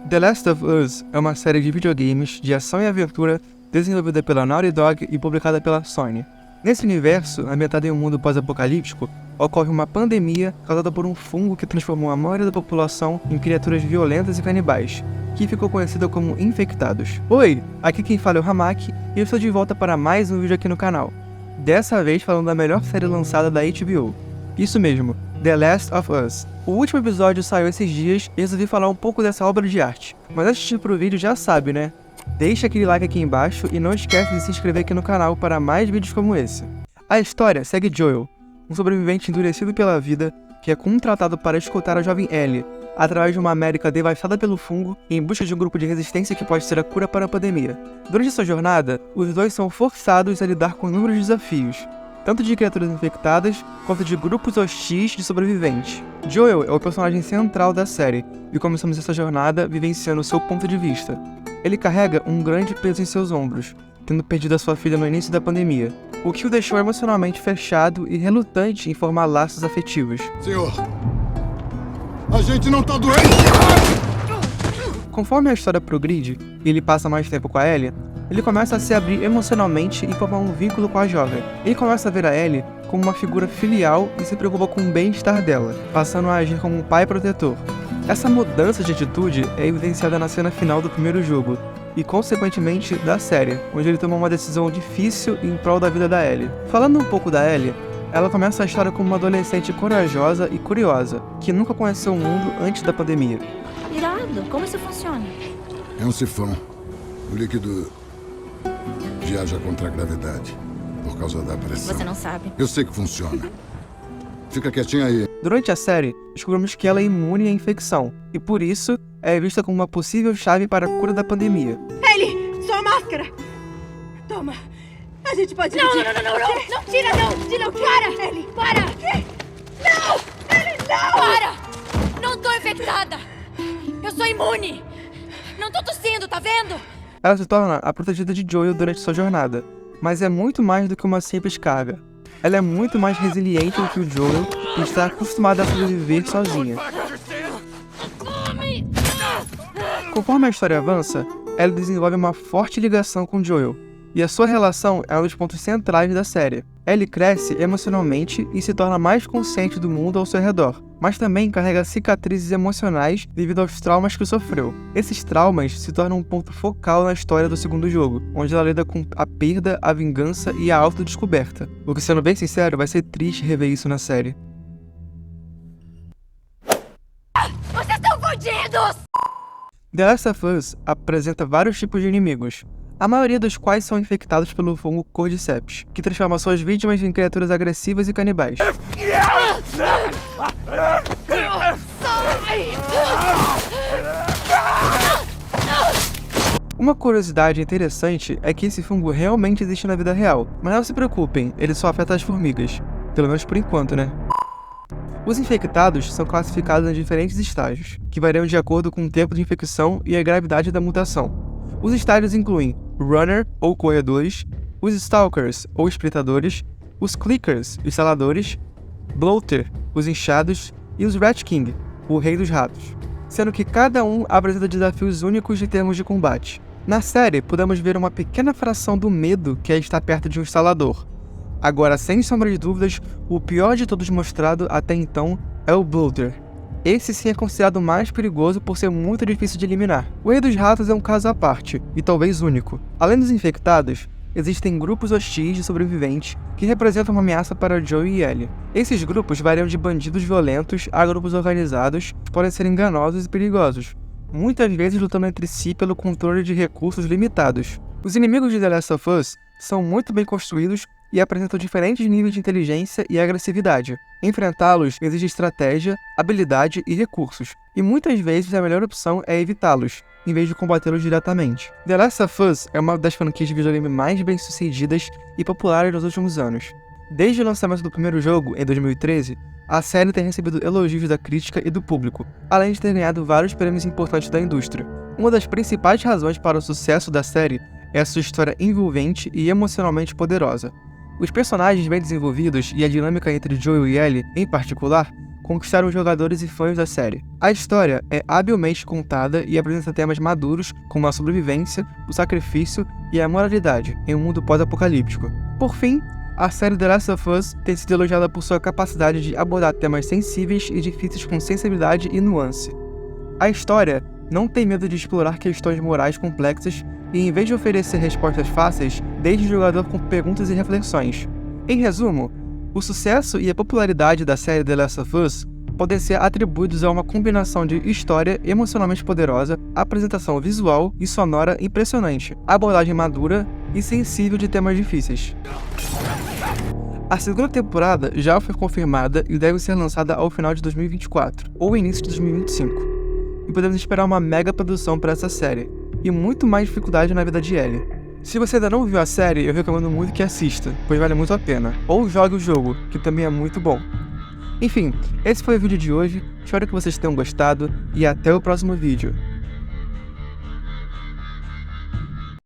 The Last of Us é uma série de videogames de ação e aventura desenvolvida pela Naughty Dog e publicada pela Sony. Nesse universo, ambientado em um mundo pós-apocalíptico, ocorre uma pandemia causada por um fungo que transformou a maioria da população em criaturas violentas e canibais, que ficou conhecida como infectados. Oi, aqui quem fala é o Hamaki e eu estou de volta para mais um vídeo aqui no canal. Dessa vez falando da melhor série lançada da HBO. Isso mesmo, The Last of Us. O último episódio saiu esses dias e resolvi falar um pouco dessa obra de arte. Mas antes de ir pro vídeo já sabe, né? Deixa aquele like aqui embaixo e não esquece de se inscrever aqui no canal para mais vídeos como esse. A história segue Joel, um sobrevivente endurecido pela vida que é contratado para escoltar a jovem Ellie através de uma América devastada pelo fungo em busca de um grupo de resistência que pode ser a cura para a pandemia. Durante sua jornada, os dois são forçados a lidar com inúmeros desafios, tanto de criaturas infectadas quanto de grupos hostis de sobreviventes. Joel é o personagem central da série e começamos essa jornada vivenciando seu ponto de vista. Ele carrega um grande peso em seus ombros, tendo perdido a sua filha no início da pandemia, o que o deixou emocionalmente fechado e relutante em formar laços afetivos. Senhor, a gente não tá doente! Conforme a história progride e ele passa mais tempo com a Ellie, ele começa a se abrir emocionalmente e formar um vínculo com a jovem. Ele começa a ver a Ellie como uma figura filial e se preocupa com o bem-estar dela, passando a agir como um pai protetor. Essa mudança de atitude é evidenciada na cena final do primeiro jogo, e consequentemente da série, onde ele toma uma decisão difícil em prol da vida da Ellie. Falando um pouco da Ellie, ela começa a história como uma adolescente corajosa e curiosa, que nunca conheceu o mundo antes da pandemia. Irado, como isso funciona? É um sifão. O líquido viaja contra a gravidade, por causa da pressão. Você não sabe. Eu sei que funciona. Fica quietinha aí. Durante a série, descobrimos que ela é imune à infecção, e por isso é vista como uma possível chave para a cura da pandemia. Ellie, sua máscara! Toma, a gente pode Não, dividir. não tira, não, Para, Ellie, para! Não, Ellie, não! para! Não tô infectada! Eu sou imune! Não tô tossindo, tá vendo? Ela se torna a protegida de Joel durante sua jornada, mas é muito mais do que uma simples carga. Ela é muito mais resiliente do que o Joel e está acostumada a sobreviver sozinha. Conforme a história avança, ela desenvolve uma forte ligação com Joel, e a sua relação é um dos pontos centrais da série. Ellie cresce emocionalmente e se torna mais consciente do mundo ao seu redor, mas também carrega cicatrizes emocionais devido aos traumas que sofreu. Esses traumas se tornam um ponto focal na história do segundo jogo, onde ela lida com a perda, a vingança e a autodescoberta. O que, sendo bem sincero, vai ser triste rever isso na série. Vocês estão fodidos! The Last of Us apresenta vários tipos de inimigos, a maioria dos quais são infectados pelo fungo Cordyceps, que transforma suas vítimas em criaturas agressivas e canibais. Uma curiosidade interessante é que esse fungo realmente existe na vida real, mas não se preocupem, ele só afeta as formigas, pelo menos por enquanto, né? Os infectados são classificados em diferentes estágios, que variam de acordo com o tempo de infecção e a gravidade da mutação. Os estágios incluem Runner, ou corredores, os Stalkers, ou espreitadores, os Clickers, os saladores, Bloater, os inchados, e os Rat King, o rei dos ratos, sendo que cada um apresenta desafios únicos em termos de combate. Na série, podemos ver uma pequena fração do medo que é estar perto de um instalador. Agora, sem sombra de dúvidas, o pior de todos mostrado até então é o Bloater. Esse sim é considerado mais perigoso por ser muito difícil de eliminar. O Rei dos Ratos é um caso à parte, e talvez único. Além dos infectados, existem grupos hostis de sobreviventes que representam uma ameaça para Joel e Ellie. Esses grupos variam de bandidos violentos a grupos organizados que podem ser enganosos e perigosos, muitas vezes lutando entre si pelo controle de recursos limitados. Os inimigos de The Last of Us são muito bem construídos e apresentam diferentes níveis de inteligência e agressividade. Enfrentá-los exige estratégia, habilidade e recursos, e muitas vezes a melhor opção é evitá-los, em vez de combatê-los diretamente. The Last of Us é uma das franquias de videogame mais bem-sucedidas e populares nos últimos anos. Desde o lançamento do primeiro jogo, em 2013, a série tem recebido elogios da crítica e do público, além de ter ganhado vários prêmios importantes da indústria. Uma das principais razões para o sucesso da série é a sua história envolvente e emocionalmente poderosa. Os personagens bem desenvolvidos e a dinâmica entre Joel e Ellie, em particular, conquistaram os jogadores e fãs da série. A história é habilmente contada e apresenta temas maduros como a sobrevivência, o sacrifício e a moralidade em um mundo pós-apocalíptico. Por fim, a série The Last of Us tem sido elogiada por sua capacidade de abordar temas sensíveis e difíceis com sensibilidade e nuance. A história não tem medo de explorar questões morais complexas e, em vez de oferecer respostas fáceis, deixa o jogador com perguntas e reflexões. Em resumo, o sucesso e a popularidade da série The Last of Us podem ser atribuídos a uma combinação de história emocionalmente poderosa, apresentação visual e sonora impressionante, abordagem madura e sensível de temas difíceis. A segunda temporada já foi confirmada e deve ser lançada ao final de 2024 ou início de 2025. E podemos esperar uma mega produção para essa série, e muito mais dificuldade na vida de Ellie. Se você ainda não viu a série, eu recomendo muito que assista, pois vale muito a pena. Ou jogue o jogo, que também é muito bom. Enfim, esse foi o vídeo de hoje, espero que vocês tenham gostado, e até o próximo vídeo.